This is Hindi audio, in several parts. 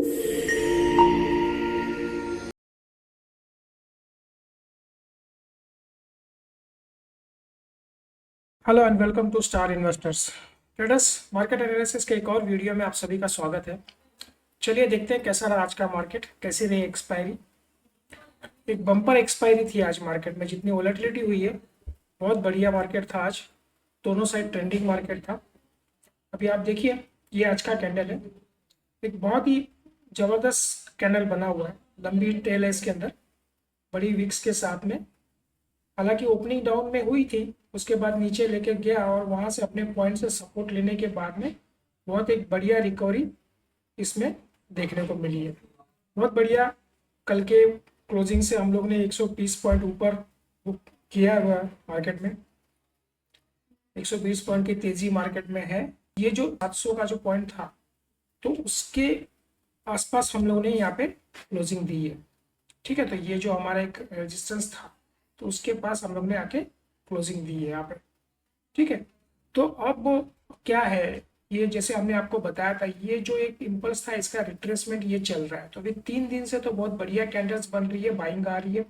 Hello and welcome to Star Investors Traders. Market analysis के एक और वीडियो में आप सभी का स्वागत है। चलिए देखते हैं कैसा रहा आज का मार्केट, कैसी रही एक्सपायरी। एक बम्पर एक्सपायरी थी आज मार्केट में, जितनी वोलेटिलिटी हुई है बहुत बढ़िया मार्केट था आज, दोनों साइड ट्रेंडिंग मार्केट था। अभी आप देखिए, ये आज का कैंडल है, एक बहुत ही ज़बरदस्त कैंडल बना हुआ है, लंबी टेल है इसके अंदर, बड़ी विक्स के साथ में। हालांकि ओपनिंग डाउन में हुई थी, उसके बाद नीचे लेके गया और वहां से अपने पॉइंट से सपोर्ट लेने के बाद में बहुत एक बढ़िया रिकवरी इसमें देखने को मिली है। बहुत बढ़िया। कल के क्लोजिंग से हम लोग ने 120 पॉइंट ऊपर बुक किया हुआ है मार्केट में, 120 पॉइंट की तेजी मार्केट में है। ये जो 700 का जो पॉइंट था, तो उसके आसपास हम लोगों ने यहाँ पे क्लोजिंग दी है। ठीक है, तो ये जो हमारा एक रेजिस्टेंस था, तो उसके पास हम लोग ने आके क्लोजिंग दी है यहाँ पे। ठीक है, तो अब क्या है, ये जैसे हमने आपको बताया था, ये जो एक इम्पल्स था इसका रिट्रेसमेंट ये चल रहा है। तो अभी 3 दिन से तो बहुत बढ़िया कैंडल्स बन रही है, बाइंग आ रही है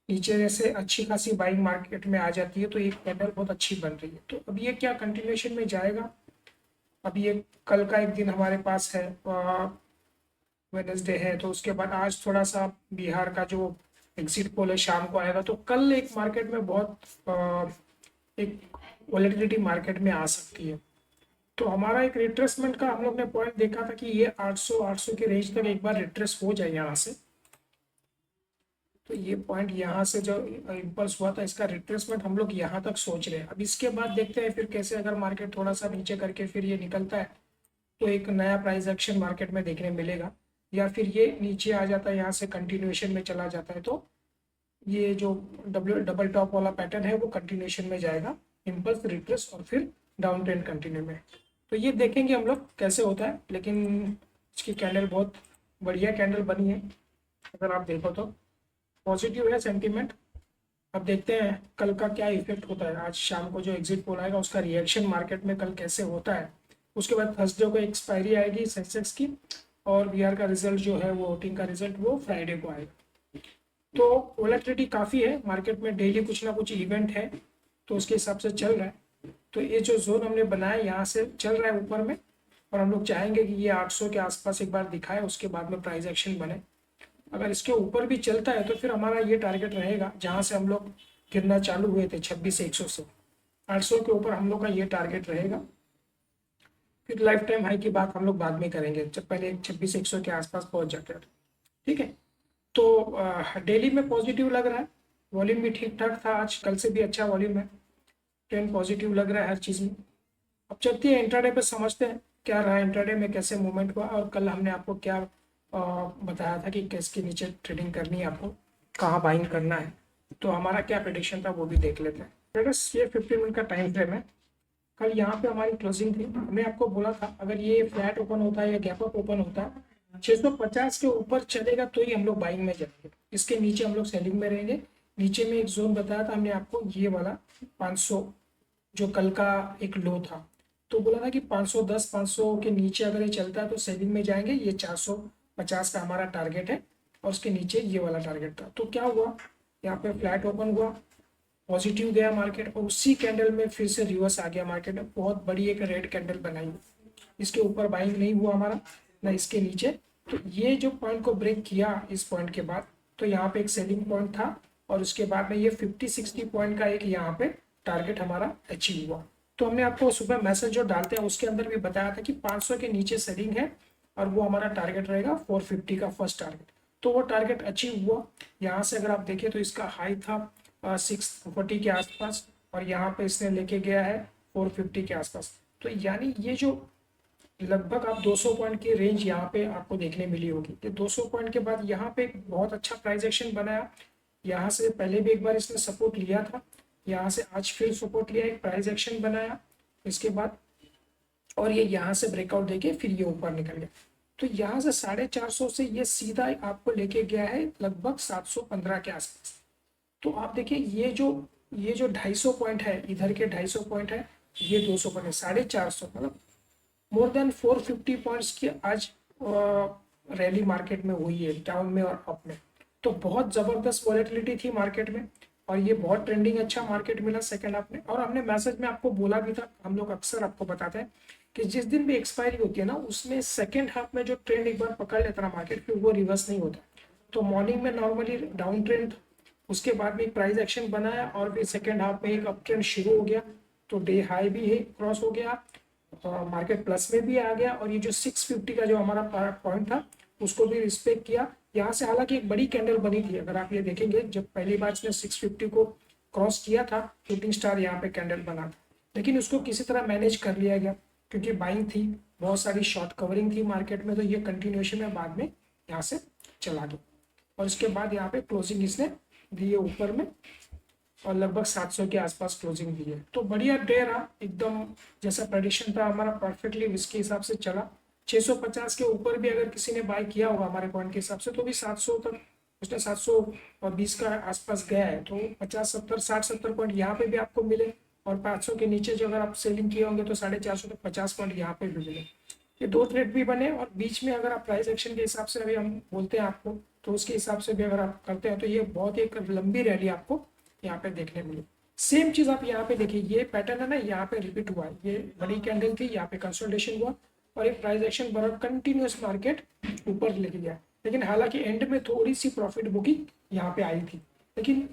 नीचे, जैसे अच्छी खासी बाइंग मार्केट में आ जाती है, तो एक कैंडल बहुत अच्छी बन रही है। तो अब ये क्या कंटिन्यूएशन में जाएगा। अब ये कल का एक दिन हमारे पास है, वेडनेसडे है, तो उसके बाद आज थोड़ा सा बिहार का जो एग्जिट पोल है शाम को आएगा, तो कल एक मार्केट में बहुत एक वॉलेटिलिटी मार्केट में आ सकती है। तो हमारा एक रिट्रेसमेंट का हम लोग ने पॉइंट देखा था कि ये 800 के रेंज तक एक बार रिट्रेस हो जाए यहाँ से। तो ये पॉइंट यहाँ से जो इम्पल्स हुआ था, इसका रिट्रेसमेंट हम लोग यहाँ तक सोच रहे हैं। अब इसके बाद देखते हैं फिर कैसे, अगर मार्केट थोड़ा सा नीचे करके फिर ये निकलता है तो एक नया प्राइस एक्शन मार्केट में देखने मिलेगा, या फिर ये नीचे आ जाता है यहाँ से कंटिन्यूएशन में चला जाता है, तो ये जो डबल टॉप वाला पैटर्न है वो कंटिन्यूएशन में जाएगा, इम्पल्स रिट्रेस और फिर डाउन ट्रेंड कंटिन्यू में। तो ये देखेंगे हम लोग कैसे होता है। लेकिन इसकी कैंडल बहुत बढ़िया कैंडल बनी है, अगर आप देखो तो पॉजिटिव है सेंटीमेंट। अब देखते हैं कल का क्या इफेक्ट होता है, आज शाम को जो एग्जिट पोल आएगा उसका रिएक्शन मार्केट में कल कैसे होता है। उसके बाद थर्सडे को एक्सपायरी आएगी सेंसेक्स की, और बिहार का रिजल्ट जो है वो वोटिंग का रिजल्ट वो फ्राइडे को आएगा। तो वोलेटिलिटी काफ़ी है मार्केट में, डेली कुछ ना कुछ इवेंट है, तो उसके हिसाब से चल रहा है। तो ये जो जोन हमने बनाया यहाँ से चल रहा है ऊपर में, और हम लोग चाहेंगे कि ये 800 के आसपास एक बार दिखाए, उसके बाद में प्राइस एक्शन बने। अगर इसके ऊपर भी चलता है तो फिर हमारा ये टारगेट रहेगा, जहाँ से हम लोग गिरना चालू हुए थे 26,100 से, 800 के ऊपर हम लोग का ये टारगेट रहेगा। फिर लाइफ टाइम हाई की बात हम लोग बाद में करेंगे, जब पहले 26,100 के आसपास पहुंच जाते हैं। ठीक है, तो डेली में पॉजिटिव लग रहा है, वॉल्यूम भी ठीक ठाक था आज, कल से भी अच्छा वॉल्यूम है, ट्रेंड पॉजिटिव लग रहा है हर चीज़ में। अब चलते हैं इंट्राडे पे, समझते हैं क्या रहा इंट्राडे में, कैसे मूवमेंट हुआ, और कल हमने आपको क्या बताया था कि किसके नीचे ट्रेडिंग करनी है, आपको कहाँ बाइंग करना है। तो हमारा क्या प्रेडिक्शन था वो भी देख लेते हैं। फ्रेंड्स, ये 15 मिनट का टाइम फ्रेम है। कल यहाँ पे हमारी क्लोजिंग थी, हमने आपको बोला था अगर ये फ्लैट ओपन होता है या गैप अप ओपन होता है 650 के ऊपर चलेगा तो ही हम लोग बाइंग में जाएंगे, इसके नीचे हम लोग सेलिंग में रहेंगे। नीचे में एक जोन बताया था हमने आपको, ये वाला 500 जो कल का एक लो था, तो बोला था कि 510 500 के नीचे अगर ये चलता है तो सेलिंग में जाएंगे, ये 450 का हमारा टारगेट है, और उसके नीचे ये वाला टारगेट था। तो क्या हुआ, यहाँ पे फ्लैट ओपन हुआ, पॉजिटिव गया मार्केट, और उसी कैंडल में फिर से रिवर्स आ गया मार्केट में, बहुत बड़ी एक रेड कैंडल बनाई। इसके ऊपर बाइंग नहीं हुआ हमारा, ना इसके नीचे। तो ये जो पॉइंट को ब्रेक किया इस पॉइंट के बाद, तो यहाँ पे एक सेलिंग पॉइंट था, और उसके बाद में ये 50-60 पॉइंट का एक यहाँ पे टारगेट हमारा अचीव हुआ। तो हमने आपको सुबह मैसेज जो डालते हैं उसके अंदर भी बताया था कि 500 के नीचे सेलिंग है, और वो हमारा टारगेट रहेगा 450 का फर्स्ट टारगेट। तो वो टारगेट अचीव हुआ। यहाँ से अगर आप देखें तो इसका हाई था 640 के आसपास, और यहाँ पे इसने लेके गया है 450 के आसपास। तो यानी ये जो लगभग आप 200 पॉइंट की रेंज यहाँ पे आपको देखने मिली होगी, कि 200 पॉइंट के बाद यहाँ पे एक बहुत अच्छा प्राइस एक्शन बनाया। यहाँ से पहले भी एक बार इसने सपोर्ट लिया था, यहाँ से आज फिर सपोर्ट लिया, एक प्राइस एक्शन बनाया इसके बाद, और ये यहाँ से ब्रेकआउट देके फिर ये ऊपर निकल गया। तो यहाँ से 450 से ये सीधा आपको लेके गया है लगभग 715 के आसपास। तो आप देखिए, ये जो 250 पॉइंट है, इधर के 250 पॉइंट है, ये 200 पॉइंट है, 450, मतलब मोर देन 450 पॉइंट्स की आज रैली मार्केट में हुई है, डाउन में और अप में। तो बहुत ज़बरदस्त वॉलेटिलिटी थी मार्केट में, और ये बहुत ट्रेंडिंग अच्छा मार्केट मिला सेकंड हाफ में। और हमने मैसेज में आपको बोला भी था, हम लोग अक्सर आपको बताते हैं कि जिस दिन भी एक्सपायरी होती है ना, उसमें सेकंड हाफ में जो ट्रेंड एक बार पकड़ लेता ना मार्केट, फिर वो रिवर्स नहीं होता। तो मॉर्निंग में नॉर्मली डाउन ट्रेंड, उसके बाद में एक प्राइस एक्शन बनाया, और फिर सेकंड हाफ में एक अप ट्रेंड शुरू हो गया। तो डे हाई भी है क्रॉस हो गया, मार्केट प्लस में भी आ गया, और ये जो 650 का जो हमारा पॉइंट था उसको भी रिस्पेक्ट किया। यहाँ से हालांकि एक बड़ी कैंडल बनी थी, अगर आप ये देखेंगे, जब पहली बार इसने 650 को क्रॉस किया था, शूटिंग स्टार यहाँ पे कैंडल बना था, लेकिन उसको किसी तरह मैनेज कर लिया गया, क्योंकि बाइंग थी, बहुत सारी शॉर्ट कवरिंग थी मार्केट में। तो ये कंटिन्यूएशन में बाद में यहाँ से चला गया, और उसके बाद यहाँ पे क्लोजिंग इसने दी है ऊपर में, और लगभग 700 के आसपास क्लोजिंग दी है। तो बढ़िया डे रहा एकदम, जैसा प्रेडिक्शन था हमारा परफेक्टली इसके हिसाब से चला। 650 के ऊपर भी अगर किसी ने बाय किया होगा हमारे पॉइंट के हिसाब से, तो भी 700 तक उसने 720 का आसपास गया है। तो 50 70 60 70 पॉइंट यहाँ पे भी आपको मिले, और 500 के नीचे जो अगर आप सेलिंग किए होंगे तो 450 तक 50 पॉइंट यहाँ पे भी मिले। ये दो ट्रेड भी बने, और बीच में अगर आप प्राइस एक्शन के हिसाब से अभी हम बोलते हैं आपको, तो उसके हिसाब से भी अगर आप करते हैं तो ये बहुत एक लंबी रैली आपको यहाँ पे देखने मिली। सेम चीज आप यहाँ पे देखिए, ये पैटर्न है ना, यहाँ पे रिपीट हुआ है, ये बड़ी कैंडल थी, यहाँ पे कंसोलिडेशन हुआ, और एक प्राइस एक्शन बना, कंटिन्यूस मार्केट ऊपर लेके गया। लेकिन हालांकि एंड में थोड़ी सी प्रॉफिट बुकिंग यहाँ पे आई थी, लेकिन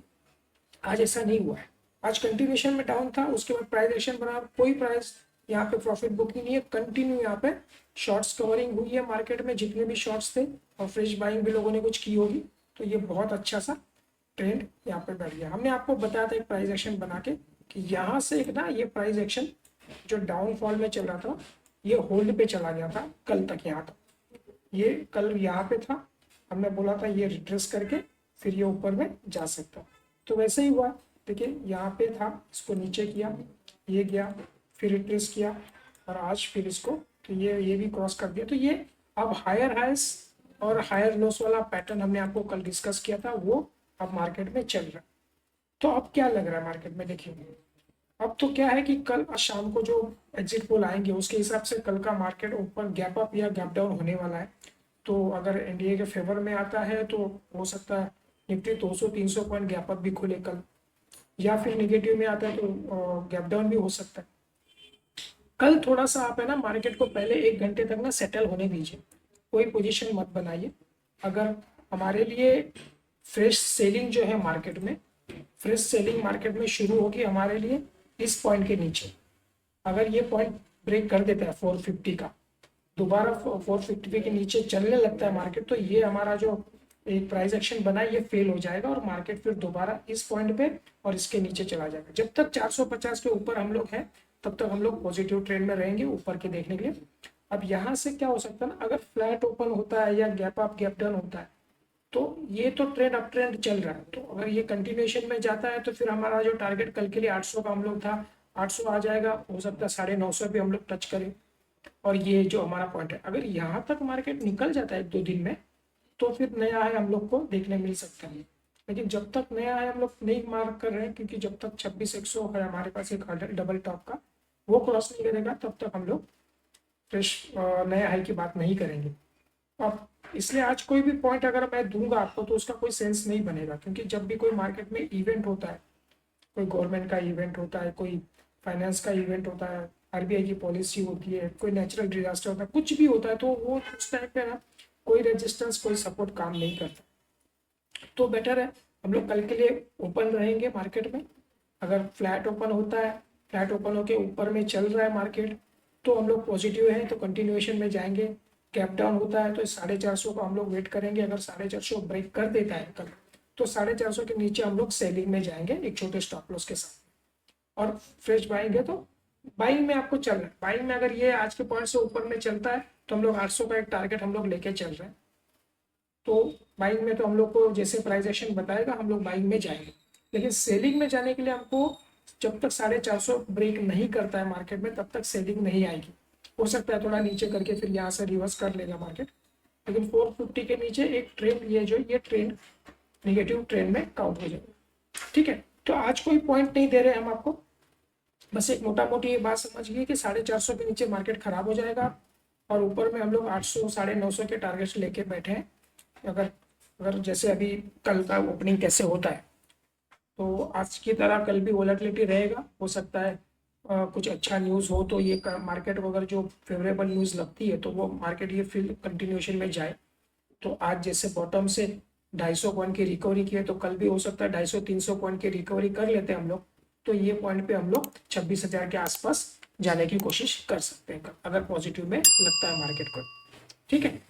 आज ऐसा नहीं हुआ है। आज कंटिन्यूएशन में डाउन था, उसके बाद प्राइस एक्शन बना, कोई प्राइस यहाँ पे प्रॉफिट बुकिंग नहीं है, कंटिन्यू यहाँ पे शॉर्ट्स कवरिंग हुई है मार्केट में, जितने भी शॉर्ट्स थे, और फ्रेश बाइंग भी लोगों ने कुछ की होगी। तो ये बहुत अच्छा सा ट्रेंड यहाँ पे बैठ गया। हमने आपको बताया था एक प्राइस एक्शन बना के कि यहाँ से एक ना ये प्राइस एक्शन जो डाउनफॉल में चल रहा था, ये होल्ड पे चला गया था कल तक, यहाँ तक ये कल यहाँ पे था, हमने बोला था ये रिट्रेस करके फिर ये ऊपर में जा सकता। तो वैसे ही हुआ, देखिए यहाँ पे था, इसको नीचे किया, ये गया, फिर रिट्रेस किया, और आज फिर इसको, तो ये भी क्रॉस कर दिया। तो ये अब हायर हाइस और हायर लॉस वाला पैटर्न हमने आपको कल डिस्कस किया था, वो अब मार्केट में चल रहा है। तो अब क्या लग रहा है मार्केट में, देखिए अब तो क्या है कि कल शाम को जो एग्जिट पोल आएंगे उसके हिसाब से कल का मार्केट ऊपर गैप अप या गैप डाउन होने वाला है। तो अगर एनडीए के फेवर में आता है तो हो सकता है निफ्टी 200-300 पॉइंट गैप अप भी खुले कल, या फिर निगेटिव में आता है तो गैप डाउन भी हो सकता है। कल थोड़ा सा आप है ना मार्केट को पहले 1 घंटे तक ना सेटल होने दीजिए, कोई पोजीशन मत बनाइए। अगर हमारे लिए फ्रेश सेलिंग जो है मार्केट में, फ्रेश सेलिंग मार्केट में शुरू होगी हमारे लिए इस पॉइंट के नीचे। अगर ये पॉइंट ब्रेक कर देता है 450 का, दोबारा 450 के नीचे चलने लगता है मार्केट, तो ये हमारा जो एक प्राइस एक्शन बना है ये फेल हो जाएगा, और मार्केट फिर दोबारा इस पॉइंट पे और इसके नीचे चला जाएगा। जब तक 450 के ऊपर हम लोग हैं तब तक हम लोग पॉजिटिव ट्रेंड में रहेंगे ऊपर के देखने के लिए। अब यहाँ से क्या हो सकता है ना, अगर फ्लैट ओपन होता है या गैप अप गैप डाउन होता है, तो ये तो ट्रेंड अप ट्रेंड चल रहा है, तो अगर ये कंटिन्यूएशन में जाता है तो फिर हमारा जो टारगेट कल के लिए 800 का हम लोग था, 800 आ जाएगा, हो सकता है 950 भी हम लोग टच करें। और ये जो हमारा पॉइंट है, अगर यहाँ तक मार्केट निकल जाता है 2 दिन में, तो फिर नया है हम लोग को देखने मिल सकता है। लेकिन जब तक नया है हम लोग नहीं मार्क कर रहे हैं, क्योंकि जब तक 26,100 है हमारे पास एक डबल टॉप का, वो क्रॉस नहीं करेगा तब तक हम लोग फ्रेश नया हाई की बात नहीं करेंगे। अब इसलिए आज कोई भी पॉइंट अगर मैं दूंगा आपको तो उसका कोई सेंस नहीं बनेगा, क्योंकि जब भी कोई मार्केट में इवेंट होता है, कोई गवर्नमेंट का इवेंट होता है, कोई फाइनेंस का इवेंट होता है, आरबीआई की पॉलिसी होती है, कोई नेचुरल डिजास्टर होता है, कुछ भी होता है, तो वो उस टाइम पे ना कोई रेजिस्टेंस कोई सपोर्ट काम नहीं करता। तो बेटर है हम लोग कल के लिए ओपन रहेंगे मार्केट में। अगर फ्लैट ओपन होता है, फ्लैट ओपन होके ऊपर में चल रहा है मार्केट, तो हम लोग पॉजिटिव हैं, तो कंटिन्यूएशन में जाएंगे। गैप डाउन होता है तो 450 का हम लोग वेट करेंगे, अगर 450 ब्रेक कर देता है कल, तो 450 के नीचे हम लोग सेलिंग में जाएंगे एक छोटे स्टॉप लॉस के साथ। और फ्रेश बाइंग है तो बाइंग में आपको चलना है, बाइंग में अगर ये आज के पॉइंट से ऊपर में चलता है तो हम लोग 800 का एक टारगेट हम लोग लेके चल रहे हैं। तो बाइंग में तो हम लोग को जैसे प्राइस एक्शन बताएगा हम लोग बाइंग में जाएंगे, लेकिन सेलिंग में जाने के लिए हमको जब तक 450 ब्रेक नहीं करता है मार्केट में तब तक सेलिंग नहीं आएगी। हो सकता है थोड़ा नीचे करके फिर यहाँ से रिवर्स कर लेगा मार्केट, लेकिन 450 के नीचे एक ट्रेंड ये ट्रेंड नेगेटिव ट्रेंड में काउंट हो जाएगा। ठीक है, तो आज कोई पॉइंट नहीं दे रहे हम आपको, बस एक मोटा मोटी ये बात समझिए कि 450 के नीचे मार्केट खराब हो जाएगा, और ऊपर में हम लोग 800 950 के टारगेट्स लेके बैठे हैं। अगर अगर जैसे अभी कल का ओपनिंग कैसे होता है, तो आज की तरह कल भी वोलेटिलिटी रहेगा, हो सकता है कुछ अच्छा न्यूज़ हो तो ये मार्केट को अगर जो फेवरेबल न्यूज़ लगती है तो वो मार्केट ये फिर कंटिन्यूएशन में जाए। तो आज जैसे बॉटम से 250 पॉइंट की रिकवरी की है, तो कल भी हो सकता है 250-300 पॉइंट की रिकवरी कर लेते हैं हम लोग। तो ये पॉइंट पे हम लोग 26,000 के आसपास जाने की कोशिश कर सकते हैं अगर पॉजिटिव में लगता है मार्केट को। ठीक है।